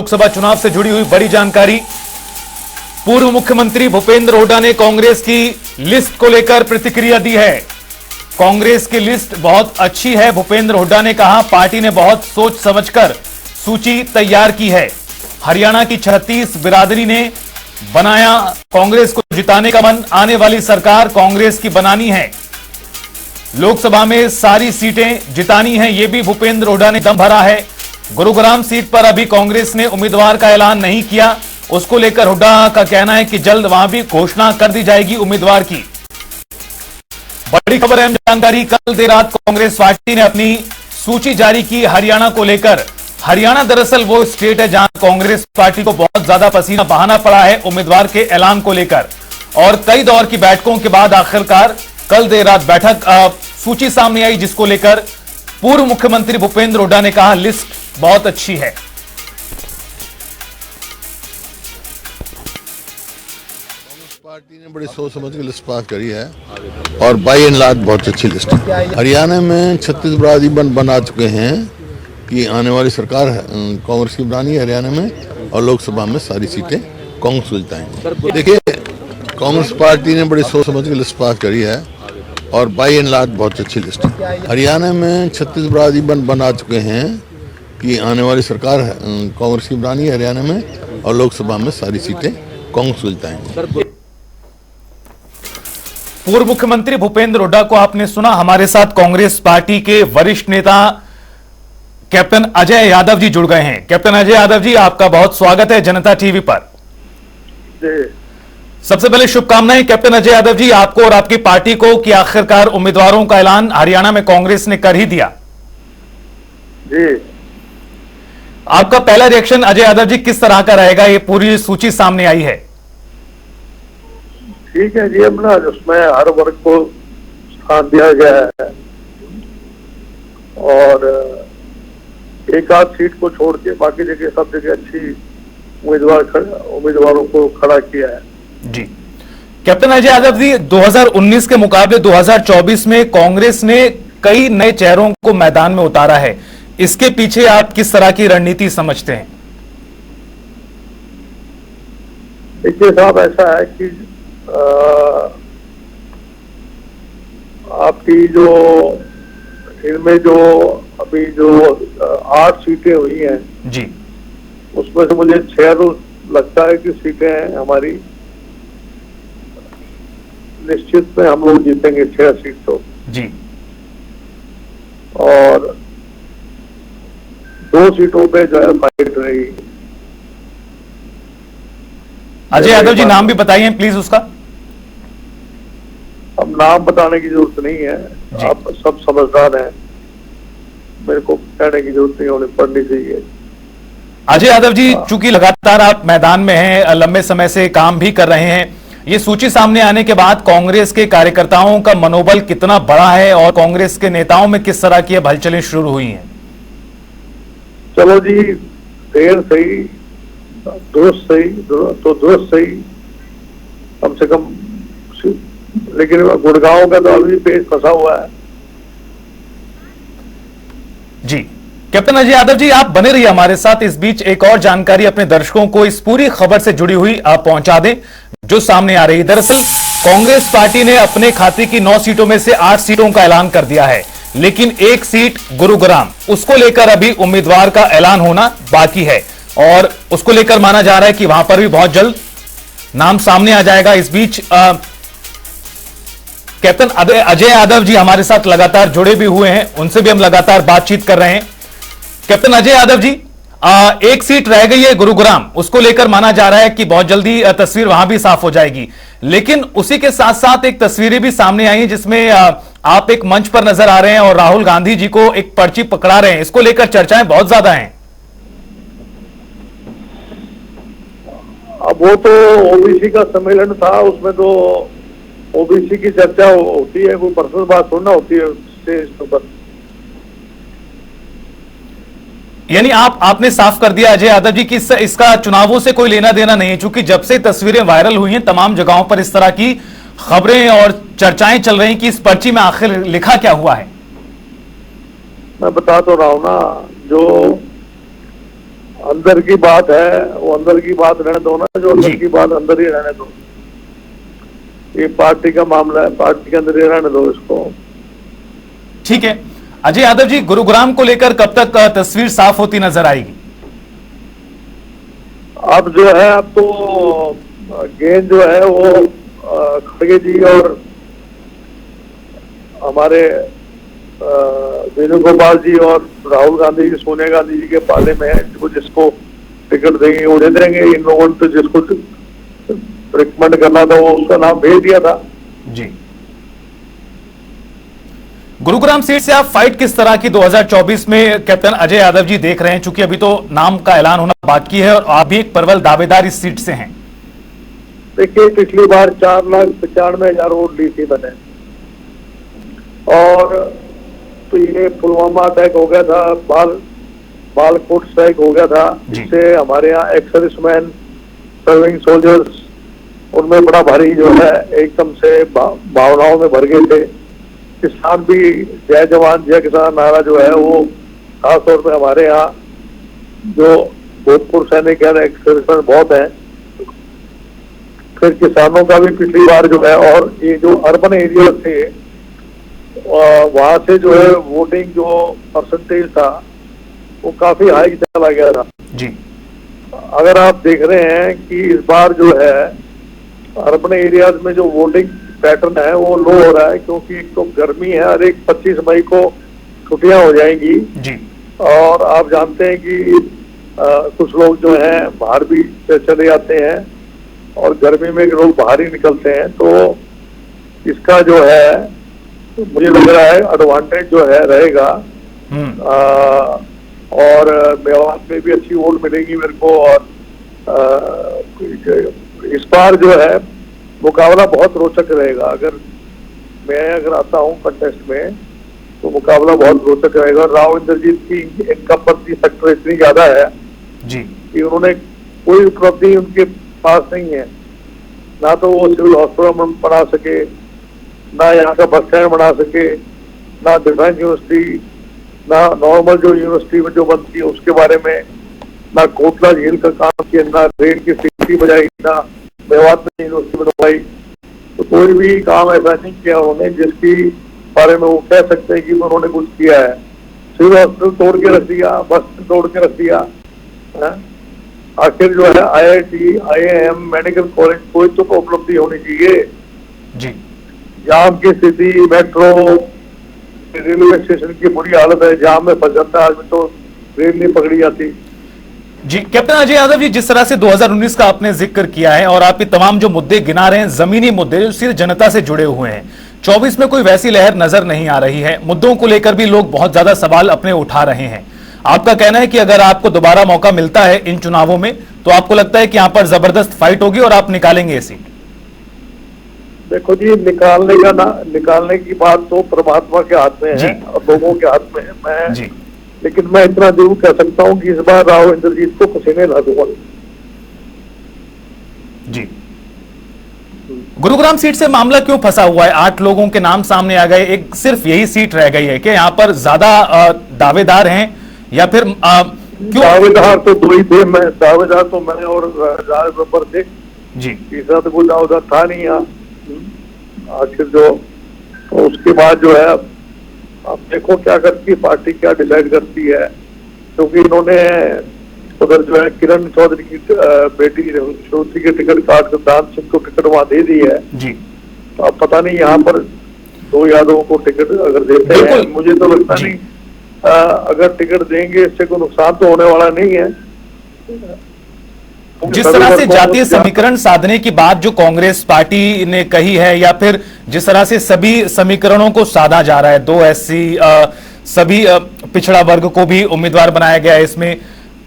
लोकसभा चुनाव से जुड़ी हुई बड़ी जानकारी। पूर्व मुख्यमंत्री भूपेंद्र हुड्डा ने कांग्रेस की लिस्ट को लेकर प्रतिक्रिया दी है। कांग्रेस की लिस्ट बहुत अच्छी है, भूपेंद्र हुड्डा ने कहा। पार्टी ने बहुत सोच समझकर सूची तैयार की है। हरियाणा की 36 बिरादरी ने बनाया कांग्रेस को जिताने का मन। आने वाली सरकार कांग्रेस की बनानी है, लोकसभा में सारी सीटें जितानी है, यह भी भूपेंद्र हुड्डा ने दम भरा है। गुरुग्राम सीट पर अभी कांग्रेस ने उम्मीदवार का ऐलान नहीं किया, उसको लेकर हुड्डा का कहना है कि जल्द वहां भी घोषणा कर दी जाएगी उम्मीदवार की। बड़ी खबर अहम जानकारी, कल देर रात कांग्रेस पार्टी ने अपनी सूची जारी की हरियाणा को लेकर। हरियाणा दरअसल वो स्टेट है जहां कांग्रेस पार्टी को बहुत ज्यादा पसीना बहाना पड़ा है उम्मीदवार के ऐलान को लेकर, और कई दौर की बैठकों के बाद आखिरकार कल देर रात बैठक सूची सामने आई, जिसको लेकर पूर्व मुख्यमंत्री भूपेंद्र हुड्डा ने कहा लिस्ट बहुत अच्छी है। पार्टी ने बड़ी सोच समझ के लिस्ट पास करी है और बाई एंड लार्ज बहुत अच्छी लिस्ट है। हरियाणा में 36 बिरादरी बना चुके हैं कि आने वाली सरकार कांग्रेस की बनानी है हरियाणा में, और लोकसभा में सारी सीटें कांग्रेस को जिताएंगे। देखिए, कांग्रेस पार्टी ने बड़ी सोच समझ के लिस्ट पास करी है और बाई एंड लार्ज बहुत अच्छी लिस्ट है। हरियाणा में 36 बिरादरी बना चुके हैं कि आने वाली सरकार कांग्रेस की बनानी है हरियाणा में, और लोकसभा में सारी सीटें कांग्रेस को जिताएंगे। पूर्व मुख्यमंत्री भूपेंद्र हुड्डा को आपने सुना। हमारे साथ कांग्रेस पार्टी के वरिष्ठ नेता कैप्टन अजय यादव जी जुड़ गए हैं। कैप्टन अजय यादव जी, आपका बहुत स्वागत है जनता टीवी पर। सबसे पहले शुभकामनाएं कैप्टन अजय यादव जी आपको और आपकी पार्टी को कि आखिरकार उम्मीदवारों का ऐलान हरियाणा में कांग्रेस ने कर ही दिया। जी, आपका पहला रिएक्शन अजय यादव जी किस तरह का रहेगा? ये पूरी सूची सामने आई है। ठीक है जी, अपना उसमें हर वर्ग को स्थान दिया गया है और एक आध सीट को छोड़ के बाकी जगह सब जगह अच्छी उम्मीदवारों को खड़ा किया है। जी कैप्टन अजय यादव जी, 2019 के मुकाबले 2024 में कांग्रेस ने कई नए चेहरों को मैदान में उतारा है, इसके पीछे आप किस तरह की रणनीति समझते हैं? देखिए साहब, ऐसा है कि आपकी जो इनमें जो अभी जो 8 सीटें हुई हैं जी, उसमें से मुझे 6 लगता है कि सीटें हमारी निश्चित में हम लोग जीतेंगे 6 सीट तो जी, और 2 सीटों पे जो है फाइट रही। अजय यादव जी नाम भी बताइए प्लीज उसका। अब नाम बताने की जरूरत नहीं है, आप सब समझदार हैं, मेरे को कहने की जरूरत नहीं होनी पड़नी चाहिए। अजय यादव जी, चूंकि लगातार आप मैदान में हैं, लंबे समय से काम भी कर रहे हैं, ये सूची सामने आने के बाद कांग्रेस के कार्यकर्ताओं का मनोबल कितना बड़ा है और कांग्रेस के नेताओं में किस तरह की हलचलें शुरू हुई हैं? चलो जी, देर सही दुरुस्त सही तो दुरुस्त सही कम से कम, लेकिन गुड़गांव का तो अभी पेट फंसा हुआ है। जी कैप्टन अजय यादव जी, आप बने रहिए हमारे साथ। इस बीच एक और जानकारी अपने दर्शकों को इस पूरी खबर से जुड़ी हुई आप पहुंचा दें जो सामने आ रही है। दरअसल कांग्रेस पार्टी ने अपने खाते की 9 सीटों में से 8 सीटों का ऐलान कर दिया है, लेकिन एक सीट गुरुग्राम, उसको लेकर अभी उम्मीदवार का ऐलान होना बाकी है और उसको लेकर माना जा रहा है कि वहां पर भी बहुत जल्द नाम सामने आ जाएगा। इस बीच कैप्टन अजय यादव जी हमारे साथ लगातार जुड़े भी हुए हैं, उनसे भी हम लगातार बातचीत कर रहे हैं। कैप्टन अजय यादव जी, एक सीट रह गई है गुरुग्राम, उसको लेकर माना जा रहा है कि बहुत जल्दी तस्वीर वहां भी साफ हो जाएगी, लेकिन उसी के साथ साथ एक तस्वीरें भी सामने आई हैं जिसमें आप एक मंच पर नजर आ रहे हैं और राहुल गांधी जी को एक पर्ची पकड़ा रहे हैं। इसको लेकर चर्चाएं बहुत ज्यादा हैं। अब वो तो ओबीसी का सम्मेलन था, उसमें तो ओबीसी की चर्चा होती है, कोई पर्सनल बात थोड़ा होती है स्टेज पर। यानी आपने साफ कर दिया अजय यादव जी कि इसका चुनावों से कोई लेना देना नहीं है, क्योंकि जब से तस्वीरें वायरल हुई हैं तमाम जगहों पर इस तरह की खबरें और चर्चाएं चल रही कि इस पर्ची में आखिर लिखा क्या हुआ है। मैं बता तो रहा हूं ना, जो अंदर की बात है, वो अंदर की बात रहने दो ना, जो अंदर जी। की बात अंदर ही रहने दो। ये पार्टी का मामला है, पार्टी के अंदर ही रहने दो इसको। ठीक है अजय यादव जी, गुरुग्राम को लेकर कब तक तस्वीर साफ होती नजर आएगी? अब जो है, अब तो गेंद जो है वो खड़गे जी और हमारे वेणुगोपाल जी और राहुल गांधी जी, सोनिया गांधी जी के पाले में है। जो जिसको टिकट देंगे वो दे देंगे। इन लोगों ने तो जिसको रिकमेंड करना था वो उसका नाम भेज दिया था। जी। गुरुग्राम सीट से आप फाइट किस तरह की 2024 में कैप्टन अजय यादव जी देख रहे हैं? चूंकि अभी तो नाम का ऐलान होना बाकी है और आप भी एक प्रबल दावेदार इस सीट से हैं। देखिए, पिछली बार 4,95,000 वोट ली थी मैंने, और तो ये पुलवामा अटैक हो गया था, बालकोट स्ट्राइक हो गया था, जिससे हमारे यहाँ एक्स सर्विसमैन, सर्विंग सोल्जर्स, उनमें बड़ा भारी जो है एकदम से भावनाओं में भर गए थे। किसान भी जय जवान जय किसान नारा जो है वो खासतौर पे हमारे यहाँ जो भूतपूर्व सैनिक है, एक्स सर्विसमैन बहुत है। फिर किसानों का भी पिछली बार जो है, और ये जो अर्बन एरिया थे वहां से जो है वोटिंग जो परसेंटेज था वो काफी हाई चला गया था जी। अगर आप देख रहे हैं कि इस बार जो है अर्बन एरियाज में जो वोटिंग पैटर्न है वो लो हो रहा है, क्योंकि एक तो गर्मी है और एक 25 मई को छुट्टियां हो जाएंगी जी। और आप जानते हैं कि कुछ लोग जो हैं बाहर भी चले जाते हैं और गर्मी में लोग बाहर ही निकलते हैं। तो इसका जो है मुझे लग रहा है एडवांटेज जो है रहेगा। और मेवात में भी अच्छी वोट मिलेगी मेरे को। और इस बार जो है मुकाबला बहुत रोचक रहेगा। अगर आता हूँ कंटेस्ट में तो मुकाबला बहुत रोचक रहेगा। राव इंद्रजीत की इनकम प्रति फैक्टर इतनी ज्यादा है जी कि उन्होंने कोई उपलब्धि उनके पास नहीं है। ना तो वो सिविल हॉस्पिटल बना सके, ना यहाँ का बस स्टैंड बना सके, ना डिफेंस यूनिवर्सिटी, ना नॉर्मल जो यूनिवर्सिटी में जो बनती है उसके बारे में, ना कोटला झील का काम किया, ना रेल की सिटी बजाई, ना मेवात में यूनिवर्सिटी बनवाई। तो कोई भी काम ऐसा नहीं किया उन्होंने जिसकी बारे में वो कह सकते हैं कि उन्होंने कुछ किया है। सिविल हॉस्पिटल तोड़ के रख दिया, बस तोड़ के रख दिया। आखिर जो है IIT, IIM, मेडिकल कॉलेज कोई तो उपलब्धि होनी चाहिए जी। जाम की स्थिति, मेट्रो, रेलवे स्टेशन की बुरी हालत है, जाम में फंस जाता है आदमी, तो रेल नहीं पकड़ी जाती। जी कैप्टन अजय यादव जी, जिस तरह से 2019 का आपने जिक्र किया है और आपके तमाम जो मुद्दे गिना रहे हैं, जमीनी मुद्दे जो सिर्फ जनता से जुड़े हुए हैं, 24 में कोई वैसी लहर नजर नहीं आ रही है। मुद्दों को लेकर भी लोग बहुत ज्यादा सवाल अपने उठा रहे हैं। आपका कहना है कि अगर आपको दोबारा मौका मिलता है इन चुनावों में तो आपको लगता है कि यहां पर जबरदस्त फाइट होगी और आप निकालेंगे ये सीट? देखो जी, निकालने की बात तो परमात्मा के हाथ में है और लोगों के हाथ में है। लेकिन मैं इतना जरूर कह सकता हूं कि इस बार राव इंद्रजीत को पसीने ला दूंगा जी। गुरुग्राम सीट से मामला क्यों फंसा हुआ है? 8 लोगों के नाम सामने आ गए, एक सिर्फ यही सीट रह गई है कि यहाँ पर ज्यादा दावेदार हैं या फिर क्यों? दावेदार तो 2 ही थे। दावेदार तो मैं और मेंबर थे जी। तीसरा तो कोई दावेदार था नहीं यहाँ आखिर जो। तो उसके बाद जो है अब देखो क्या करती है पार्टी, क्या डिसाइड करती है, क्योंकि इन्होंने उधर जो है किरण चौधरी की बेटी श्रुति के टिकट काट कर दान सिंह को टिकट वहां दे दी है जी। तो अब पता नहीं यहाँ पर 2 यादवों को टिकट अगर देते हैं, मुझे तो लगता नहीं अगर टिकट देंगे इससे कोई नुकसान तो होने वाला नहीं है। जिस तरह से जातीय समीकरण साधने की बात जो कांग्रेस पार्टी ने कही है, या फिर जिस तरह से सभी समीकरणों को साधा जा रहा है, 2 SC सभी पिछड़ा वर्ग को भी उम्मीदवार बनाया गया है इसमें,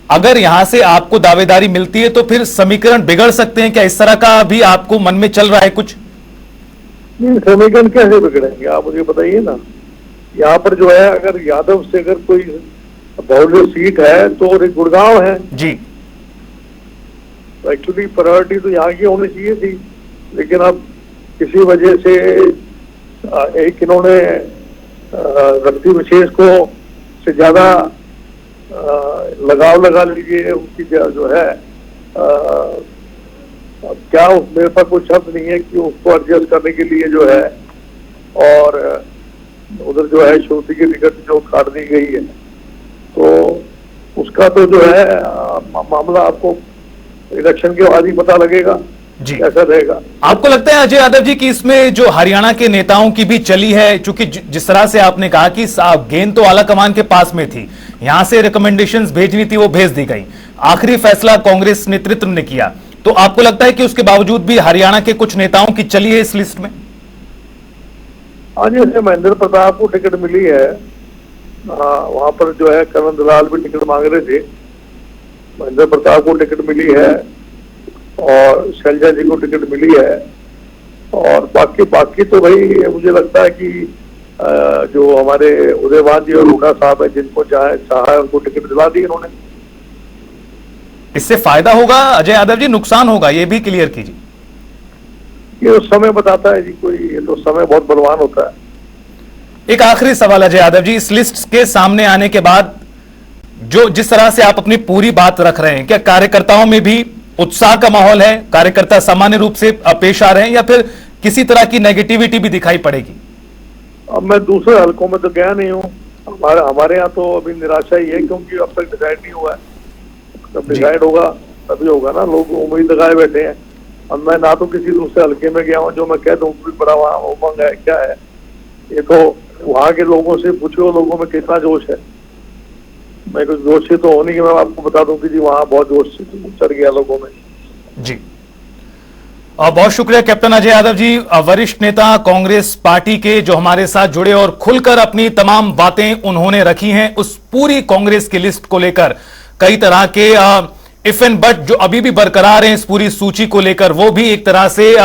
अगर यहां से आपको दावेदारी मिलती है तो फिर समीकरण बिगड़ सकते हैं क्या? इस तरह का भी आपको मन में चल रहा है कुछ? समीकरण कैसे बिगड़ेंगे आप मुझे बताइए ना। यहाँ पर जो है अगर यादव से अगर कोई बहुल्य सीट है तो गुड़गांव है जी। एक्चुअली प्रायोरिटी तो यहाँ की होनी चाहिए थी, लेकिन अब किसी वजह से एक इन्होंने व्यक्ति विशेष को से ज्यादा लगाव लगा लीजिए उनकी जो है क्या मेरे पास कोई शब्द नहीं है कि उसको एडजस्ट करने के लिए जो है, और उधर जो है श्रुति की टिकट जो काट दी गई है, तो उसका तो जो है मामला आपको इलेक्शन के बाद ही पता लगेगा जी। कैसा रहेगा। आपको लगता है अजय यादव जी कि इसमें जो हरियाणा के नेताओं की भी चली है, क्योंकि जिस तरह से आपने कहा कि गेंद तो आला कमान के पास में थी, यहां से रिकमेंडेशंस भेजनी थी वो भेज दी गई, आखिरी फैसला कांग्रेस नेतृत्व ने किया, तो आपको लगता है कि उसके बावजूद भी हरियाणा के कुछ नेताओं की चली है इस लिस्ट में? हाँ, जैसे महेंद्र प्रताप को टिकट मिली है, वहां पर जो है करण दलाल भी टिकट मांग रहे थे, महेंद्र प्रताप को टिकट मिली है और शैलजा जी को टिकट मिली है, और बाकी तो भाई मुझे लगता है कि जो हमारे उदयवान जी और हुड्डा साहब है, जिनको चाहे उनको टिकट दिला दी इन्होंने। इससे फायदा होगा अजय यादव जी, नुकसान होगा, ये भी क्लियर कीजिए। ये तो समय बताता है जी, कोई ये तो समय बहुत बलवान होता है। एक आखिरी सवाल अजय यादव जी, इस लिस्ट के सामने आने के बाद जो जिस तरह से आप अपनी पूरी बात रख रहे हैं, क्या कार्यकर्ताओं में भी उत्साह का माहौल है? कार्यकर्ता सामान्य रूप से पेश आ रहे हैं या फिर किसी तरह की नेगेटिविटी भी दिखाई पड़ेगी? अब मैं दूसरे हलकों में तो गया नहीं हूँ, हमारे यहाँ तो अभी निराशा ही है, क्योंकि अब तक डिसाइड नहीं हुआ है। जब डिसाइड होगा तभी होगा ना, लोग उम्मीद लगाए बैठे हैं। अब मैं ना तो किसी दूसरे हल्के में गया हूँ जो मैं कह दूँ बड़ा वहाँ उमंग है, क्या है, ये तो वहाँ के लोगों से पूछो, लोगों में कितना जोश है। मैं कुछ जोश से तो हो नहीं कि मैं आपको बता दूं कि जी वहाँ बहुत जोश चढ़ गया लोगों में। जी, बहुत शुक्रिया कैप्टन अजय यादव जी, वरिष्ठ नेता कांग्रेस पार्टी के, जो हमारे साथ जुड़े और खुलकर अपनी तमाम बातें उन्होंने रखी हैं उस पूरी कांग्रेस की लिस्ट को लेकर। कई तरह के इफ एंड बट जो अभी भी बरकरार हैं इस पूरी सूची को लेकर, वो भी एक तरह से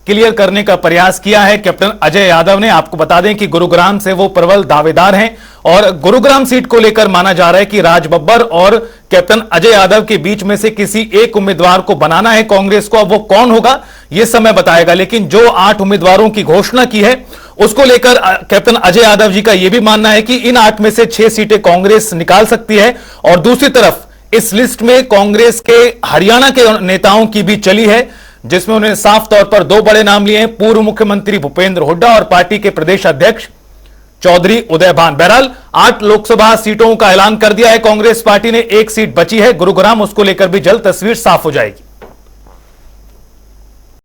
क्लियर करने का प्रयास किया है कैप्टन अजय यादव ने। आपको बता दें कि गुरुग्राम से वो प्रबल दावेदार हैं और गुरुग्राम सीट को लेकर माना जा रहा है कि राज बब्बर और कैप्टन अजय यादव के बीच में से किसी एक उम्मीदवार को बनाना है कांग्रेस को। अब वो कौन होगा ये समय बताएगा, लेकिन जो 8 उम्मीदवारों की घोषणा की है उसको लेकर कैप्टन अजय यादव जी का यह भी मानना है कि इन 8 में से 6 सीटें कांग्रेस निकाल सकती है। और दूसरी तरफ इस लिस्ट में कांग्रेस के हरियाणा के नेताओं की भी चली है, जिसमें उन्होंने साफ तौर पर 2 बड़े नाम लिए हैं, पूर्व मुख्यमंत्री भूपेंद्र हुड्डा और पार्टी के प्रदेश अध्यक्ष चौधरी उदयभान। बहरहाल 8 लोकसभा सीटों का ऐलान कर दिया है कांग्रेस पार्टी ने, 1 सीट बची है गुरुग्राम, उसको लेकर भी जल्द तस्वीर साफ हो जाएगी।